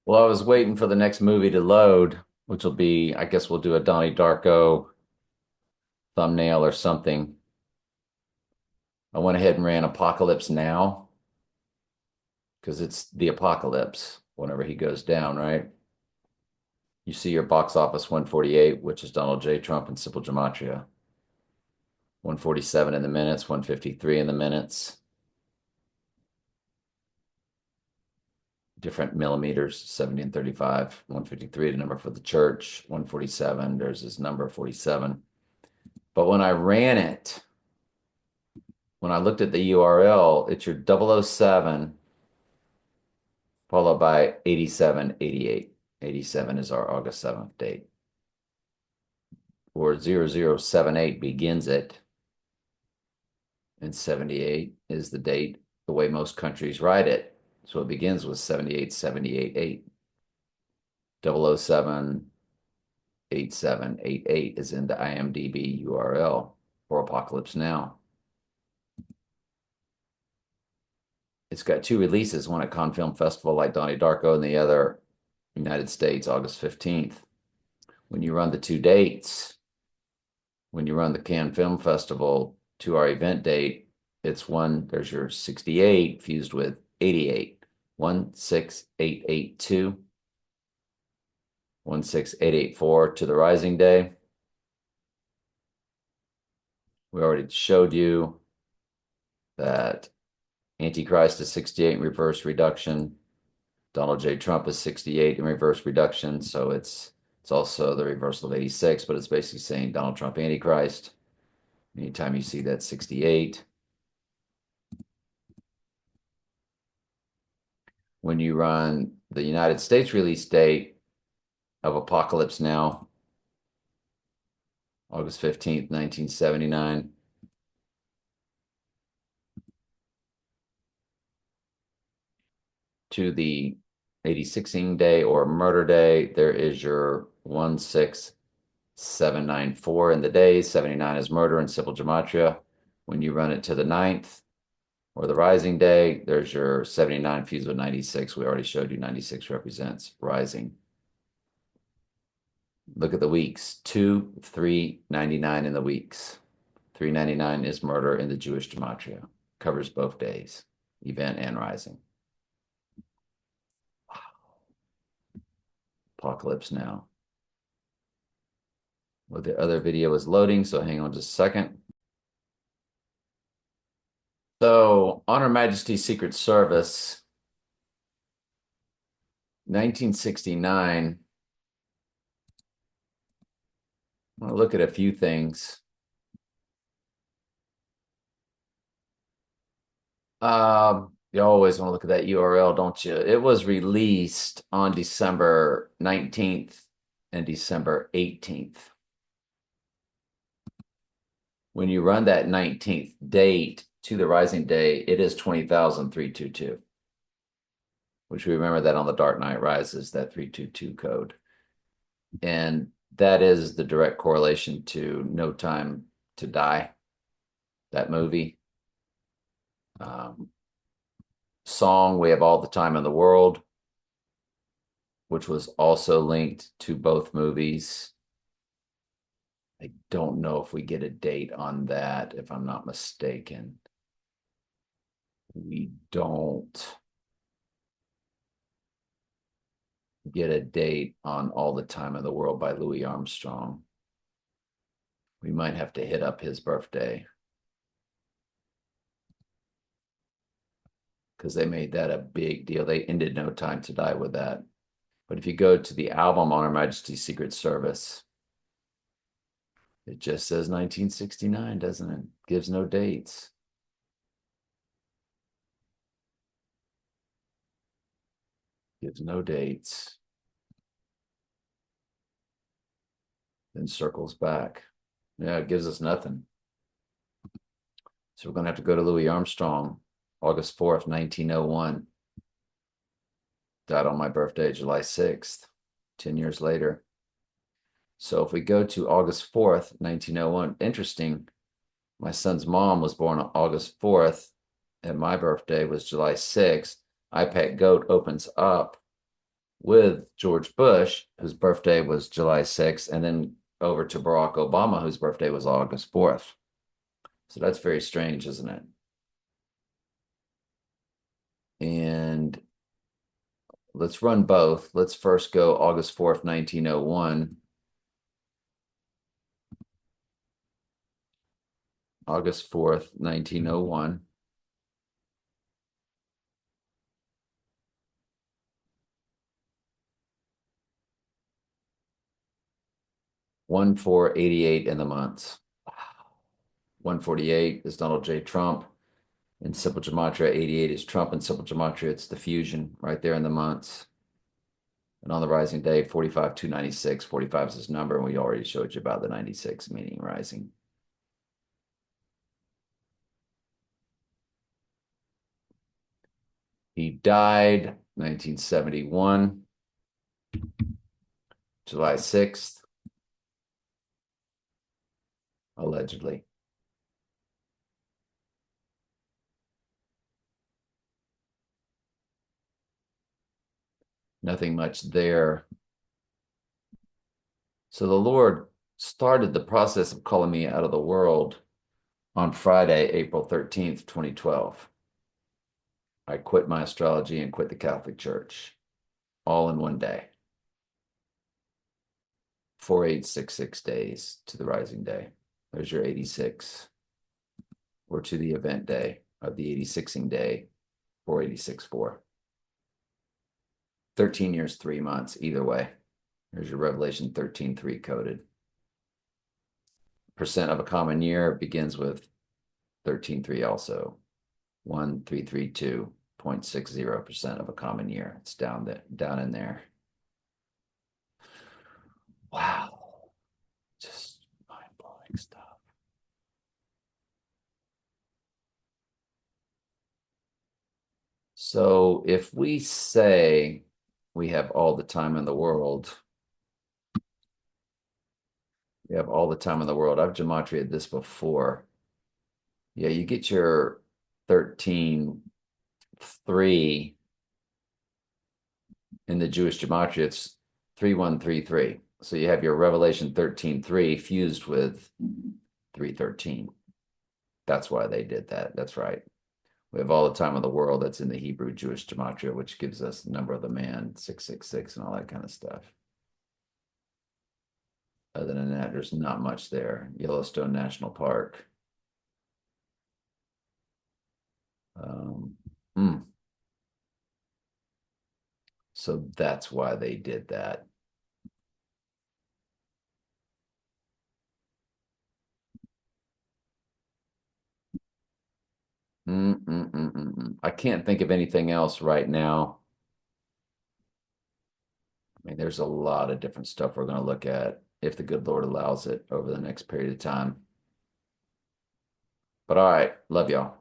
Well, I was waiting for the next movie to load, which will be, I guess we'll do a Donnie Darko thumbnail or something. I went ahead and ran Apocalypse Now because it's the apocalypse whenever he goes down, right? You see your box office 148, which is Donald J. Trump and Sybil Gematria. 147 in the minutes, 153 in the minutes. Different millimeters, 70 and 35. 153, the number for the church. 147, there's his number 47. But when I ran it, when I looked at the URL, it's your 007 followed by 8788. 87 is our August 7th date. Or 0078 begins it, and 78 is the date the way most countries write it. So it begins with 78788. 007 8788 is in the IMDb URL for Apocalypse Now. It's got two releases, one at Cannes Film Festival like Donnie Darko and the other United States, August 15th. When you run the two dates, when you run the Cannes Film Festival to our event date, it's there's your 68 fused with 88. 16882, 16884 to the Rising Day. We already showed you that Antichrist is 68 in reverse reduction. Donald J. Trump is 68 in reverse reduction. So it's also the reversal of 86, but it's basically saying Donald Trump Antichrist. Anytime you see that 68. When you run the United States release date of Apocalypse Now, August 15th, 1979. To the 86ing day or murder day, there is your 16794 in the days. 79 is murder and Sybil Gematria. When you run it to the 9th or the rising day, there's your 79 fused with 96. We already showed you 96 represents rising. Look at the weeks, 2, 3, 99 in the weeks. 399 is murder in the Jewish Gematria. Covers both days, event and rising. Apocalypse Now. Well, the other video is loading, so hang on just a second. So, On Her Majesty's Secret Service, 1969. I want to look at a few things. You always want to look at that URL, don't you? It was released on December 19th and December 18th. When you run that 19th date to the rising day, it is 20,322, which we remember that on The Dark Knight Rises, that 322 code. And that is the direct correlation to No Time to Die, that movie. Song, We Have All the Time in the World, which was also linked to both movies. I don't know if we get a date on that, if I'm not mistaken. We don't get a date on All the Time in the World by Louis Armstrong. We might have to hit up his birthday, because they made that a big deal. They ended No Time to Die with that. But if you go to the album On Her Majesty's Secret Service, it just says 1969, doesn't it? Gives no dates. Gives no dates. Then circles back. Yeah, it gives us nothing. So we're going to have to go to Louis Armstrong, August 4th, 1901. Died on my birthday, July 6th, 10 years later. So if we go to August 4th, 1901, interesting. My son's mom was born on August 4th, and my birthday was July 6th. I Pet Goat opens up with George Bush, whose birthday was July 6th, and then over to Barack Obama, whose birthday was August 4th. So that's very strange, isn't it? And let's run both. Let's first go August 4th, 1901. August 4th, 1901. 1488 in the months. 148 is Donald J. Trump. In simple gematria, 88 is Trump. In simple gematria, it's the fusion right there in the months. And on the rising day, 45, 296. 45 is his number, and we already showed you about the 96 meaning rising. He died 1971, July 6th, allegedly. Nothing much there. So the Lord started the process of calling me out of the world on Friday, April 13th, 2012. I quit my astrology and quit the Catholic Church all in one day. 4866 days to the rising day. There's your 86. Or to the event day of the 86ing day, 4864. 13 years, 3 months, either way. There's your Revelation 13:3 coded. Percent of a common year begins with 13:3 also. 1332.60% of a common year. It's down in there. Wow. Just mind-blowing stuff. So if we say we have all the time in the world, we have all the time in the world. I've gematriaed this before. Yeah, you get your 13:3 in the Jewish gematria. It's 3133. So you have your Revelation 13:3 fused with 313. That's why they did that. That's right. We have all the time in the world that's in the Hebrew Jewish gematria, which gives us the number of the man, 666, and all that kind of stuff. Other than that, there's not much there. Yellowstone National Park. Hmm. So that's why they did that. I can't think of anything else right now. I mean, there's a lot of different stuff we're going to look at if the good Lord allows it over the next period of time. But all right, love y'all.